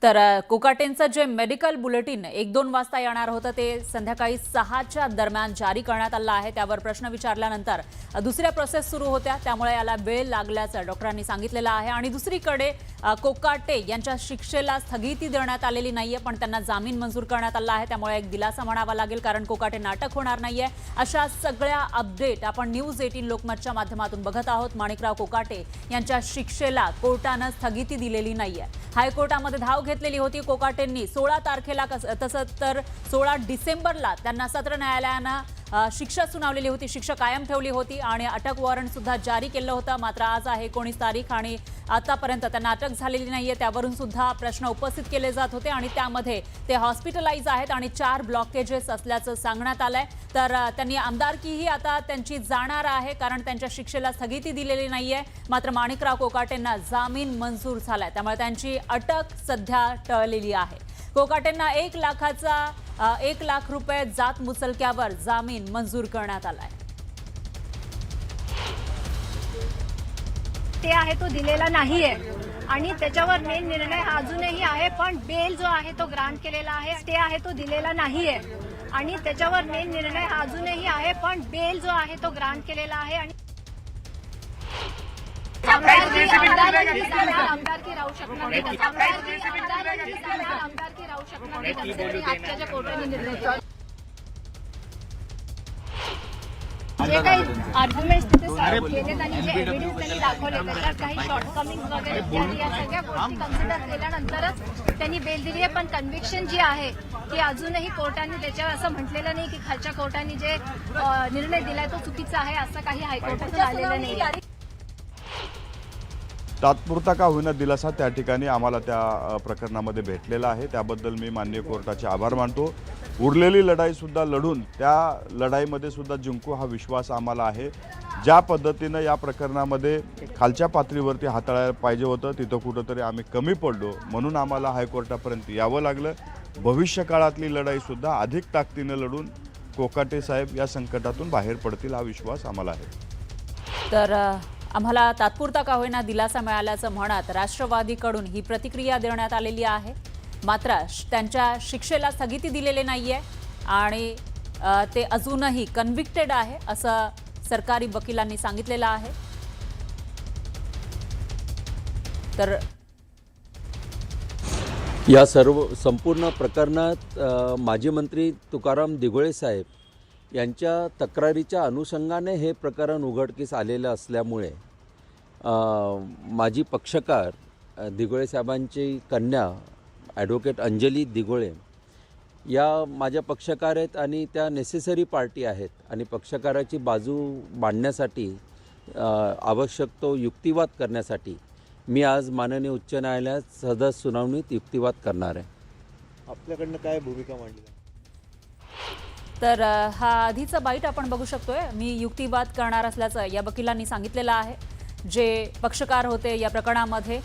तर कोकाटेंचं जे medical bulletin 1-2 वाजता येणार होतं ते संध्याकाळी 6च्या दरम्यान जारी करण्यात आलं आहे। त्यावर प्रश्न विचारल्यानंतर दुसऱ्या प्रोसेस सुरू होत्या, त्यामुळे याला वेळ लागल्याचं डॉक्टरांनी सांगितलेलं आहे। आणि दुसरीकडे कोकाटे यांच्या शिक्षेला स्थगिती देण्यात आलेली नाहीये, पण त्यांना जामीन मंजूर करण्यात आला आहे। त्यामुळे एक दिलासा म्हणावा लागेल, कारण कोकाटे नाटक होणार नाहीये। अशा सगळ्या अपडेट आपण न्यूज 18 लोकमतच्या माध्यमातून बघत आहोत। माणिकराव कोकाटे यांच्या शिक्षेला कोर्टानं स्थगिती दिलेली नाहीये। हायकोर्टामध्ये धाव घेतलेली होती कोकाटेंनी 16 तारखेला, तसंच तर 16 डिसेंबरला त्यांना सत्र न्यायालयानं शिक्षा सुनावलेली होती, शिक्षा कायम ठेवली होती आणि अटक वॉरंट सुद्धा जारी केलं होतं। मात्र आज आहे 19 तारीख आणि आतापर्यंत त्यांना अटक झालेली नाहीये, त्यावरून सुद्धा प्रश्न उपस्थित केले जात होते आणि त्यामध्ये ते हॉस्पिटलाइज आहेत आणि 4 ब्लॉकेजेस असल्याचं सांगण्यात आलंय। तर त्यांनी आमदारकीही आता त्यांची जाणार आहे, कारण त्यांच्या शिक्षेला स्थगिती दिलेली नाहीये। मात्र माणिकराव कोकाटेंना जामीन मंजूर झालाय, त्यामुळे त्यांची अटक सध्या टळलेली आहे। कोकाटेंना 1 लाख रुपये जात मुचलक्यावर जामीन मंजूर करण्यात आलाय। ते आहे तो दिलेला नाहीये आणि त्याच्यावर मेन निर्णय हा अजूनही आहे, पण बेल जो आहे तो ग्रांट केलेला आहे। ते आहे तो दिलेला नाहीये आणि त्याच्यावर मेन निर्णय हा अजूनही आहे, पण बेल जो आहे तो ग्रांट केलेला आहे। आणि आमदारकी राहू शकणार नाही, आमदारकी राहू शकणार नाही आजच्या ज्या कोर्टाने निर्णय जे काही आर्ग्युमेंट्स तिथे केलेत आणि जे एव्हिडन्स त्यांनी दाखवले त्याच्यात काही शॉर्टकमिंग्स वगैरे इत्यादी या सगळ्या गोष्टी कन्सिडर केल्यानंतरच त्यांनी बेल दिली आहे। पण कन्व्हिक्शन जी आहे की अजूनही कोर्टाने त्याच्यावर असं म्हटलेलं नाही की खालच्या कोर्टाने जे निर्णय दिलाय तो चुकीचा आहे, असं काही हायकोर्टाचं झालेलं नाही। तात्पुरता का होईना दिलासा त्या ठिकाणी आम्हाला त्या प्रकरणामध्ये भेटलेला आहे, त्याबद्दल मी माननीय कोर्टाचे आभार मानतो। उरलेली लढाईसुद्धा लढून त्या लढाईमध्ये सुद्धा जिंकू हा विश्वास आम्हाला आहे। ज्या पद्धतीनं या प्रकरणामध्ये खालच्या पातळीवरती हाताळायला पाहिजे होतं तिथं कुठंतरी आम्ही कमी पडलो, म्हणून आम्हाला हायकोर्टापर्यंत यावं लागलं। भविष्यकाळातली लढाईसुद्धा अधिक ताकदीनं लढून कोकाटे साहेब या संकटातून बाहेर पडतील हा विश्वास आम्हाला आहे। तर आम्हाला तात्पुरता का होईना दिलासा मिळाल्याचं म्हणत राष्ट्रवादीकडून ही प्रतिक्रिया देण्यात आलेली आहे। मात्र त्यांच्या शिक्षेला स्थगिती दिलेली नाहीये आणि ते अजूनही कन्व्हिक्टेड आहे असं सरकारी वकिलांनी सांगितलेलं आहे। तर या संपूर्ण प्रकरणात माजी मंत्री तुकाराम दिघोळे साहेब यांच्या तक्रारीच्या अनुषंगाने हे प्रकरण उघडकीस आलेलं असल्यामुळे माजी पक्षकार दिघोळे साहेबांची कन्या ॲडव्होकेट अंजली दिघोळे या माझ्या पक्षकार आहेत आणि त्या नेसेसरी पार्टी आहेत आणि पक्षकाराची बाजू मांडण्यासाठी आवश्यक तो युक्तिवाद करण्यासाठी मी आज माननीय उच्च न्यायालयात सदर सुनावणीत युक्तिवाद करणार आहे। आपल्याकडनं काय भूमिका मांडली? तर हा आधीचा बाईट आपण बघू शकतोय। मी युक्तिवाद करणार असल्याचं या वकिलांनी सांगितलेलं आहे। जे पक्षकार होते या प्रकरणामध्ये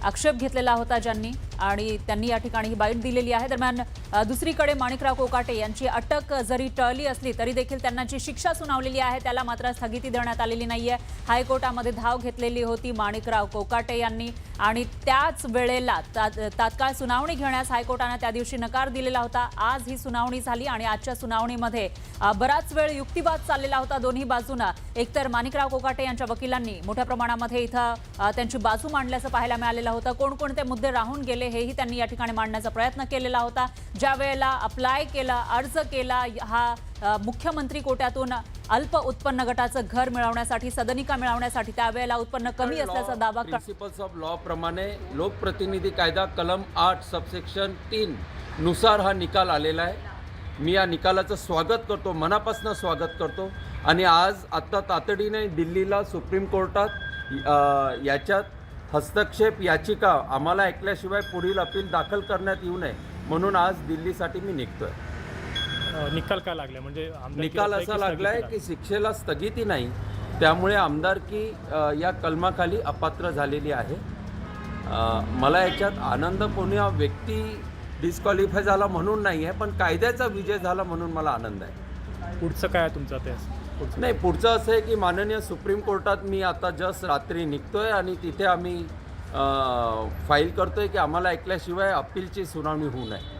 आक्षेप घेतलेला होता ज्यांनी, आणि त्यांनी या ठिकाणी ही बाईट दिलेली आहे। दरम्यान दुसरीकडे माणिकराव कोकाटे यांची अटक जरी टळली असली तरी देखील त्यांना जी शिक्षा सुनावलेली आहे त्याला मात्र स्थगिती देण्यात आलेली नाहीये। हायकोर्टामध्ये धाव घेतलेली होती माणिकराव कोकाटे यांनी आणि त्याच वेळेला तात्काळ सुनावणी घेण्यास हायकोर्टाने त्या दिवशी नकार दिलेला होता। आज ही सुनावणी झाली आणि आजच्या सुनावणीमध्ये बराच वेळ युक्तिवाद चाललेला होता दोन्ही बाजूंना। एकतर माणिकराव कोकाटे यांच्या वकिलांनी मोठ्या प्रमाणामध्ये इथं त्यांची बाजू मांडल्याचं पाहायला मिळालेलं होतं। कोणकोणते मुद्दे राहून गेले हेही त्यांनी या ठिकाणी मांडण्याचा प्रयत्न केलेला होता। ज्या वेळेला अप्लाय केला, अर्ज केला हा मुख्यमंत्री कोट्यातून अल्प उत्पन्न गटाचं घर मिळवण्यासाठी, सदनिका मिळवण्यासाठी, त्यावेळेला उत्पन्न कमी असल्याचा दावा प्रिन्सिपल्स ऑफ लॉ प्रमाणे लोकप्रतिनिधी कायदा कलम 8 सबसेक्शन 3 नुसार हा निकाल आलेला आहे। मी या निकालाचं स्वागत करतो, मनापासून स्वागत करतो आणि आज आत्ता तातडीने दिल्लीला सुप्रीम कोर्टात याच्यात हस्तक्षेप याचिका आम्हाला ऐकल्याशिवाय पुढील अपील दाखल करण्यात येऊ नये म्हणून आज दिल्लीसाठी मी निघतोय। निकाल काय लागला? म्हणजे निकाल असा लागलाय की शिक्षेला स्थगिती नाही, त्यामुळे आमदारकी या कलमाखाली अपात्र झालेली आहे। मला याच्यात आनंद कोणी व्यक्ती डिस्क्वालिफाय झाला म्हणून नाही आहे, पण कायद्याचा विजय झाला म्हणून मला आनंद आहे। पुढचं काय आहे तुमचं ते? नाही, पुढचं असं आहे की माननीय सुप्रीम कोर्टात मी आता जस्ट रात्री निघतोय आणि तिथे आम्ही फाईल करतोय की आम्हाला ऐकल्याशिवाय अपीलची सुनावणी होऊ नये.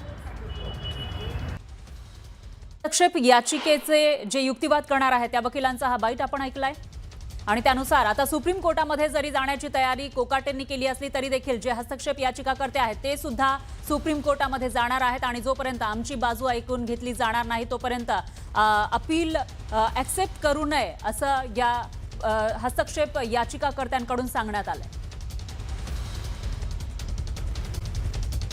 हस्तक्षेप याचिकेचे जे युक्तिवाद करणार आहेत त्या वकिलांचा हा बाईट आपण ऐकलाय आणि त्यानुसार आता सुप्रीम कोर्टामध्ये जरी जाण्याची तयारी कोकाटेंनी केली असली तरी देखील जे हस्तक्षेप याचिकाकर्ते आहेत ते सुद्धा सुप्रीम कोर्टामध्ये जाणार आहेत आणि जोपर्यंत आमची बाजू ऐकून घेतली जाणार नाही तोपर्यंत अपील ॲक्सेप्ट करू नये असं या हस्तक्षेप याचिकाकर्त्यांकडून सांगण्यात आलंय.